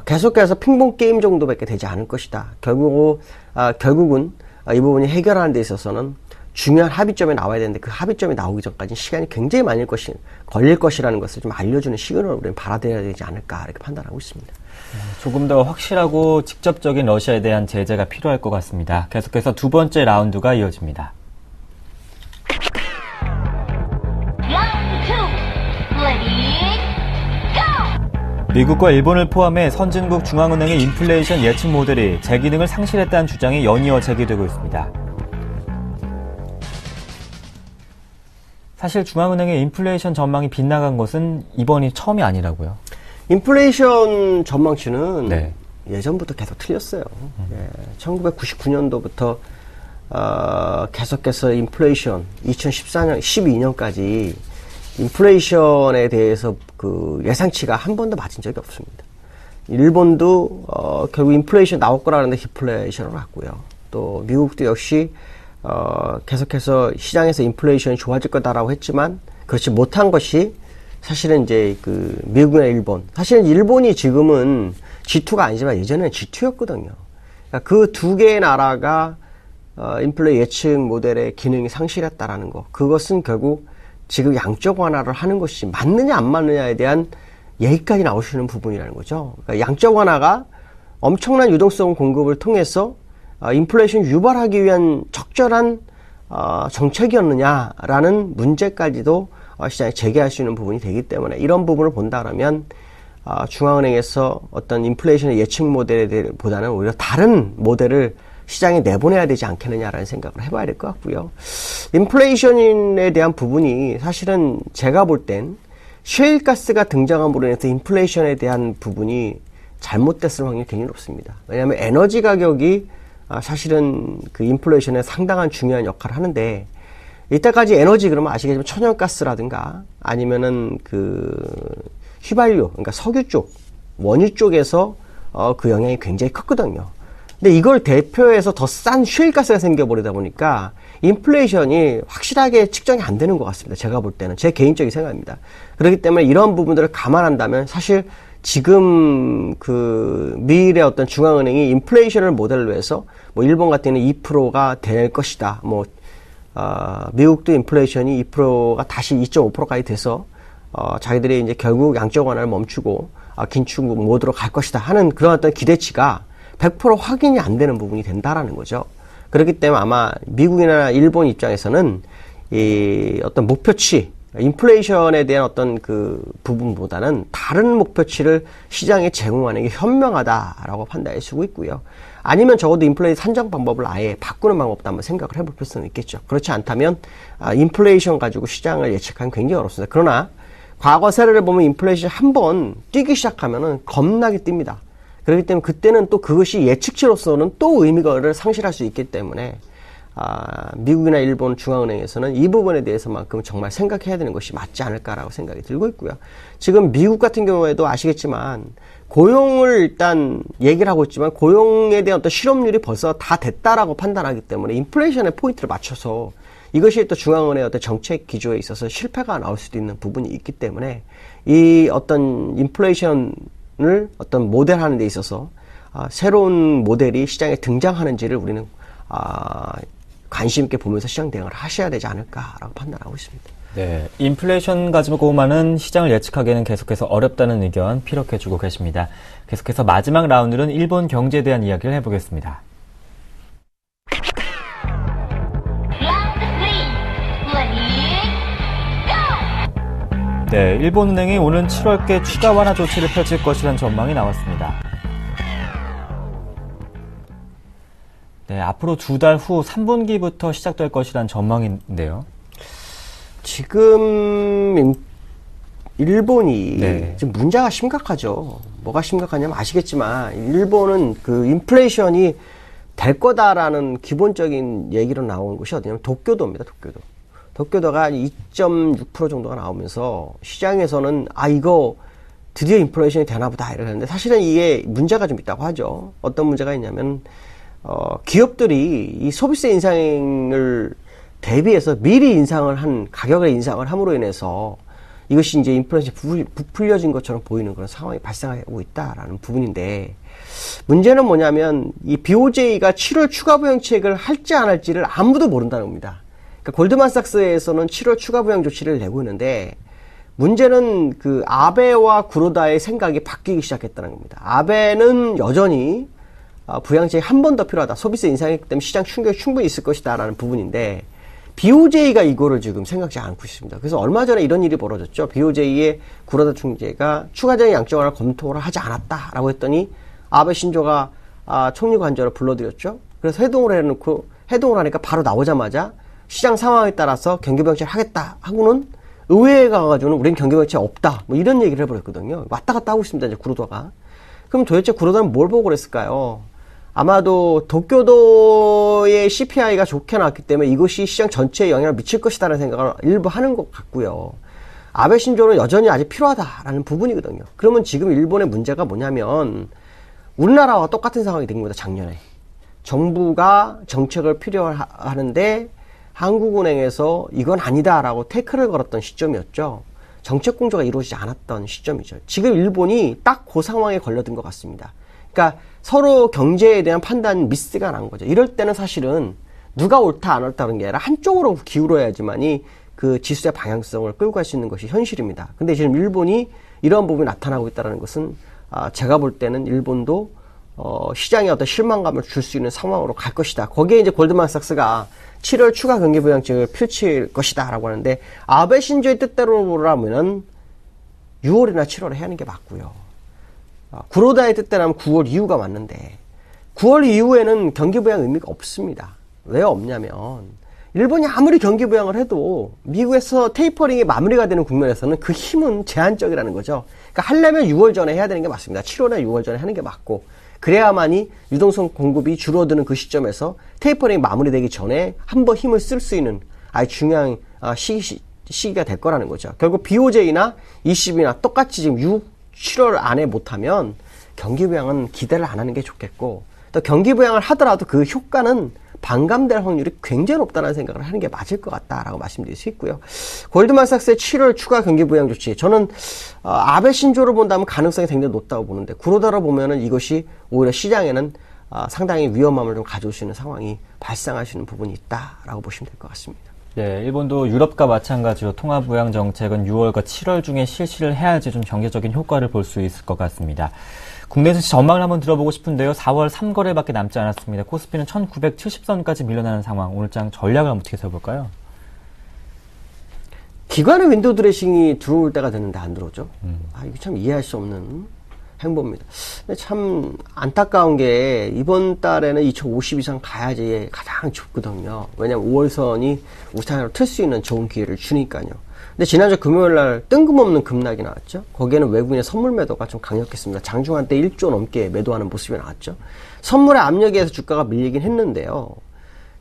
계속해서 핑퐁 게임 정도밖에 되지 않을 것이다. 결국은 이 부분이 해결하는 데 있어서는 중요한 합의점이 나와야 되는데, 그 합의점이 나오기 전까지 시간이 굉장히 많이 걸릴 것이라는 것을 좀 알려주는 시그널을 우리는 받아들여야 되지 않을까, 이렇게 판단하고 있습니다. 조금 더 확실하고 직접적인 러시아에 대한 제재가 필요할 것 같습니다. 계속해서 두 번째 라운드가 이어집니다. 미국과 일본을 포함해 선진국 중앙은행의 인플레이션 예측 모델이 제 기능을 상실했다는 주장이 연이어 제기되고 있습니다. 사실 중앙은행의 인플레이션 전망이 빗나간 것은 이번이 처음이 아니라고요. 인플레이션 전망치는 네. 예전부터 계속 틀렸어요. 1999년도부터 계속해서 인플레이션, 2014년, 12년까지 인플레이션에 대해서 그 예상치가 한 번도 맞은 적이 없습니다. 일본도 결국 인플레이션 나올 거라는데 디플레이션을 왔고요. 또 미국도 역시 계속해서 시장에서 인플레이션이 좋아질 거다라고 했지만 그렇지 못한 것이 사실은 이제 그 미국이나 일본, 사실은 일본이 지금은 G2가 아니지만 예전에는 G2였거든요. 그러니까 그 두 개의 나라가 인플레 예측 모델의 기능이 상실했다라는 거, 그것은 결국 지금 양적 완화를 하는 것이 맞느냐 안 맞느냐에 대한 얘기까지 나오시는 부분이라는 거죠. 그러니까 양적 완화가 엄청난 유동성 공급을 통해서 인플레이션 유발하기 위한 적절한 정책이었느냐라는 문제까지도 시장에 제기할 수 있는 부분이 되기 때문에, 이런 부분을 본다면 중앙은행에서 어떤 인플레이션의 예측 모델에 보다는 오히려 다른 모델을 시장에 내보내야 되지 않겠느냐라는 생각을 해봐야 될 것 같고요. 인플레이션에 대한 부분이 사실은 제가 볼 땐 셰일가스가 등장함으로 인해서 인플레이션에 대한 부분이 잘못됐을 확률이 굉장히 높습니다. 왜냐하면 에너지 가격이 사실은 그 인플레이션에 상당한 중요한 역할을 하는데, 이때까지 에너지 그러면 아시겠지만 천연가스라든가 아니면은 그 휘발유, 그러니까 석유 쪽, 원유 쪽에서 그 영향이 굉장히 컸거든요. 근데 이걸 대표해서 더 싼 셰일가스가 생겨버리다 보니까 인플레이션이 확실하게 측정이 안 되는 것 같습니다. 제가 볼 때는. 제 개인적인 생각입니다. 그렇기 때문에 이런 부분들을 감안한다면 사실 지금 그 미일의 어떤 중앙은행이 인플레이션을 모델로 해서 뭐 일본 같은 경우는 2%가 될 것이다. 뭐 미국도 인플레이션이 2%가 다시 2.5%까지 돼서 자기들이 이제 결국 양적 완화를 멈추고 긴축 모드로 갈 것이다 하는 그런 어떤 기대치가 100% 확인이 안 되는 부분이 된다라는 거죠. 그렇기 때문에 아마 미국이나 일본 입장에서는 이 어떤 목표치, 인플레이션에 대한 어떤 그 부분보다는 다른 목표치를 시장에 제공하는 게 현명하다라고 판단해 주고 있고요. 아니면 적어도 인플레이션 산정 방법을 아예 바꾸는 방법도 한번 생각을 해볼 필요는 있겠죠. 그렇지 않다면 인플레이션 가지고 시장을 예측하기 굉장히 어렵습니다. 그러나 과거 사례를 보면 인플레이션 한번 뛰기 시작하면은 겁나게 뜁니다. 그렇기 때문에 그때는 또 그것이 예측치로서는 또 의미를 상실할 수 있기 때문에 미국이나 일본 중앙은행에서는 이 부분에 대해서만큼 정말 생각해야 되는 것이 맞지 않을까라고 생각이 들고 있고요. 지금 미국 같은 경우에도 아시겠지만 고용을 일단 얘기를 하고 있지만 고용에 대한 어떤 실업률이 벌써 다 됐다라고 판단하기 때문에 인플레이션의 포인트를 맞춰서 이것이 또 중앙은행의 어떤 정책 기조에 있어서 실패가 나올 수도 있는 부분이 있기 때문에 이 어떤 인플레이션을 어떤 모델하는 데 있어서 새로운 모델이 시장에 등장하는지를 우리는 관심 있게 보면서 시장 대응을 하셔야 되지 않을까라고 판단하고 있습니다. 네, 인플레이션 가지고만은 시장을 예측하기에는 계속해서 어렵다는 의견 피력해주고 계십니다. 계속해서 마지막 라운드는 일본 경제에 대한 이야기를 해보겠습니다. 네, 일본은행이 오는 7월께 추가 완화 조치를 펼칠 것이라는 전망이 나왔습니다. 네, 앞으로 2달 후 3분기부터 시작될 것이라는 전망인데요. 지금 일본이 네. 지금 문제가 심각하죠. 뭐가 심각하냐면 아시겠지만 일본은 그 인플레이션이 될 거다라는 기본적인 얘기로 나온 곳이 어디냐면 도쿄도입니다. 도쿄도가 2.6% 정도가 나오면서 시장에서는 이거 드디어 인플레이션이 되나 보다 이러는데 사실은 이게 문제가 좀 있다고 하죠. 어떤 문제가 있냐면 기업들이 이 소비세 인상을 대비해서 미리 가격의 인상을 함으로 인해서 이것이 이제 인플레이션이 부풀려진 것처럼 보이는 그런 상황이 발생하고 있다라는 부분인데 문제는 뭐냐면 이 BOJ가 7월 추가 부양책을 할지 안 할지를 아무도 모른다는 겁니다. 그러니까 골드만삭스에서는 7월 추가 부양 조치를 내고 있는데 문제는 그 아베와 구로다의 생각이 바뀌기 시작했다는 겁니다. 아베는 여전히 부양책이 한 번 더 필요하다. 소비세 인상이기 때문에 시장 충격이 충분히 있을 것이다 라는 부분인데 BOJ가 이거를 지금 생각지 않고 있습니다. 그래서 얼마 전에 이런 일이 벌어졌죠. BOJ의 구로다 총재가 추가적인 양적 완화를 검토를 하지 않았다라고 했더니 아베 신조가 총리 관저를 불러들였죠. 그래서 해동을 하니까 바로 나오자마자 시장 상황에 따라서 경기부양책을 하겠다 하고는 의회에 가가지고는 우린 경기부양책 없다 뭐 이런 얘기를 해버렸거든요. 왔다 갔다 하고 있습니다. 이제 구로다가. 그럼 도대체 구로다는 뭘 보고 그랬을까요? 아마도 도쿄도의 CPI가 좋게 나왔기 때문에 이것이 시장 전체에 영향을 미칠 것이다라는 생각을 일부 하는 것 같고요. 아베 신조는 여전히 아직 필요하다라는 부분이거든요. 그러면 지금 일본의 문제가 뭐냐면 우리나라와 똑같은 상황이 된 겁니다. 작년에. 정부가 정책을 필요하는데 한국은행에서 이건 아니다라고 태클을 걸었던 시점이었죠. 정책 공조가 이루어지지 않았던 시점이죠. 지금 일본이 딱 그 상황에 걸려든 것 같습니다. 그러니까 서로 경제에 대한 판단 미스가 난 거죠. 이럴 때는 사실은 누가 옳다 안 옳다는 게 아니라 한쪽으로 기울어야지만이 그 지수의 방향성을 끌고 갈 수 있는 것이 현실입니다. 근데 지금 일본이 이런 부분이 나타나고 있다는 것은 제가 볼 때는 일본도 시장에 어떤 실망감을 줄 수 있는 상황으로 갈 것이다. 거기에 이제 골드만삭스가 7월 추가 경기부양책을 펼칠 것이다 라고 하는데 아베 신조의 뜻대로라면은 6월이나 7월에 해야 하는 게 맞고요. 구로다의 뜻대로라면 9월 이후가 맞는데 9월 이후에는 경기부양 의미가 없습니다. 왜 없냐면 일본이 아무리 경기부양을 해도 미국에서 테이퍼링이 마무리가 되는 국면에서는 그 힘은 제한적이라는 거죠. 그러니까 하려면 6월 전에 해야 되는 게 맞습니다. 7월이나 6월 전에 하는 게 맞고 그래야만이 유동성 공급이 줄어드는 그 시점에서 테이퍼링이 마무리되기 전에 한번 힘을 쓸 수 있는 아주 중요한 시기가 될 거라는 거죠. 결국 BOJ나 ECB나 똑같이 지금 7월 안에 못하면 경기 부양은 기대를 안 하는 게 좋겠고, 또 경기 부양을 하더라도 그 효과는 반감될 확률이 굉장히 높다는 생각을 하는 게 맞을 것 같다라고 말씀드릴 수 있고요. 골드만삭스의 7월 추가 경기 부양 조치, 저는 아베 신조를 본다면 가능성이 굉장히 높다고 보는데, 그러다가 보면은 이것이 오히려 시장에는 상당히 위험함을 좀 가져올 수 있는 상황이 발생할 수 있는 부분이 있다라고 보시면 될 것 같습니다. 네, 일본도 유럽과 마찬가지로 통화부양 정책은 6월과 7월 중에 실시를 해야지 좀 경제적인 효과를 볼 수 있을 것 같습니다. 국내 증시 전망을 한번 들어보고 싶은데요. 4월 3거래밖에 남지 않았습니다. 코스피는 1970선까지 밀려나는 상황. 오늘장 전략을 한번 어떻게 세워볼까요? 기관의 윈도우 드레싱이 들어올 때가 됐는데 안 들어오죠. 이거 참 이해할 수 없는 행보입니다. 근데 참 안타까운 게 이번 달에는 2050 이상 가야지 가장 좁거든요. 왜냐면 5월선이 우상으로 틀 수 있는 좋은 기회를 주니까요. 근데 지난주 금요일 날 뜬금없는 급락이 나왔죠. 거기에는 외국인의 선물 매도가 좀 강력했습니다. 장중한 때 1조 넘게 매도하는 모습이 나왔죠. 선물의 압력에 의해서 주가가 밀리긴 했는데요.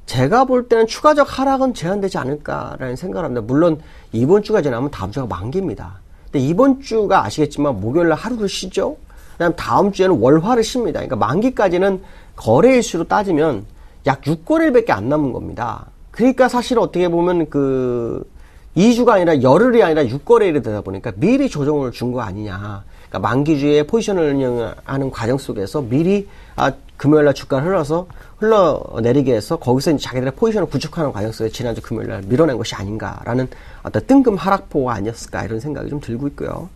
제가 볼 때는 추가적 하락은 제한되지 않을까라는 생각을 합니다. 물론 이번 주가 지나면 다음 주가 만기입니다. 근데 이번 주가 아시겠지만 목요일 날 하루를 쉬죠. 그다음 다음 주에는 월화를 쉽니다. 그러니까 만기까지는 거래일수로 따지면 약 6거래일밖에 안 남은 겁니다. 그러니까 사실 어떻게 보면 2주가 아니라 열흘이 아니라 6거래일이 되다 보니까 미리 조정을 준 거 아니냐. 그러니까 만기주의 포지션을 운영하는 과정 속에서 미리 금요일날 주가를 흘러내리게 해서 거기서 이제 자기들의 포지션을 구축하는 과정 속에 지난주 금요일날 밀어낸 것이 아닌가라는 어떤 뜬금 하락포가 아니었을까 이런 생각이 좀 들고 있고요.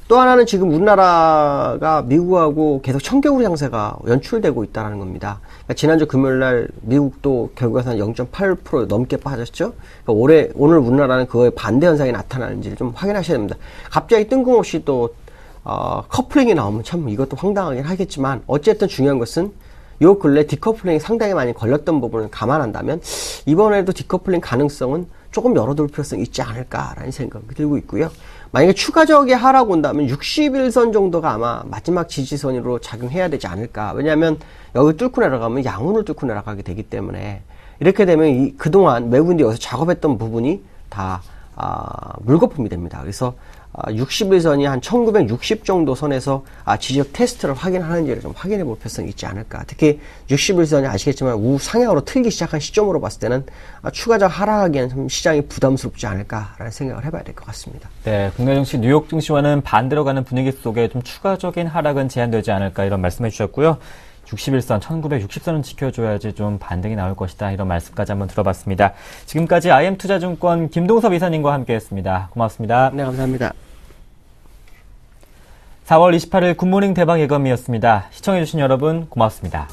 또 하나는 지금 우리나라가 미국하고 계속 청개구리 장세가 연출되고 있다는 겁니다. 그러니까 지난주 금요일날 미국도 결국에는 0.8% 넘게 빠졌죠. 그러니까 오늘 우리나라는 그거에 반대 현상이 나타나는지를 좀 확인하셔야 됩니다. 갑자기 뜬금없이 또 커플링이 나오면 참 이것도 황당하긴 하겠지만 어쨌든 중요한 것은 요 근래 디커플링이 상당히 많이 걸렸던 부분을 감안한다면 이번에도 디커플링 가능성은 조금 열어둘 필요성이 있지 않을까라는 생각이 들고 있고요. 만약에 추가적인 하락 온다면 61선 정도가 아마 마지막 지지선으로 작용해야 되지 않을까. 왜냐하면 여기 뚫고 내려가면 양운을 뚫고 내려가게 되기 때문에 이렇게 되면 그동안 외국인들이 여기서 작업했던 부분이 다 물거품이 됩니다. 그래서 61선이 한 1960 정도 선에서 지지적 테스트를 확인하는지를 좀 확인해 볼 필요성이 있지 않을까. 특히 61선이 아시겠지만 우상향으로 틀기 시작한 시점으로 봤을 때는 추가적 하락하기에는 좀 시장이 부담스럽지 않을까라는 생각을 해봐야 될 것 같습니다. 네, 국내 증시 뉴욕 증시와는 반대로 가는 분위기 속에 좀 추가적인 하락은 제한되지 않을까 이런 말씀해 주셨고요. 61선, 1960선은 지켜줘야지 좀 반등이 나올 것이다. 이런 말씀까지 한번 들어봤습니다. 지금까지 IM투자증권 김동섭 이사님과 함께했습니다. 고맙습니다. 네, 감사합니다. 4월 28일 굿모닝 대박 예감이었습니다. 시청해주신 여러분 고맙습니다.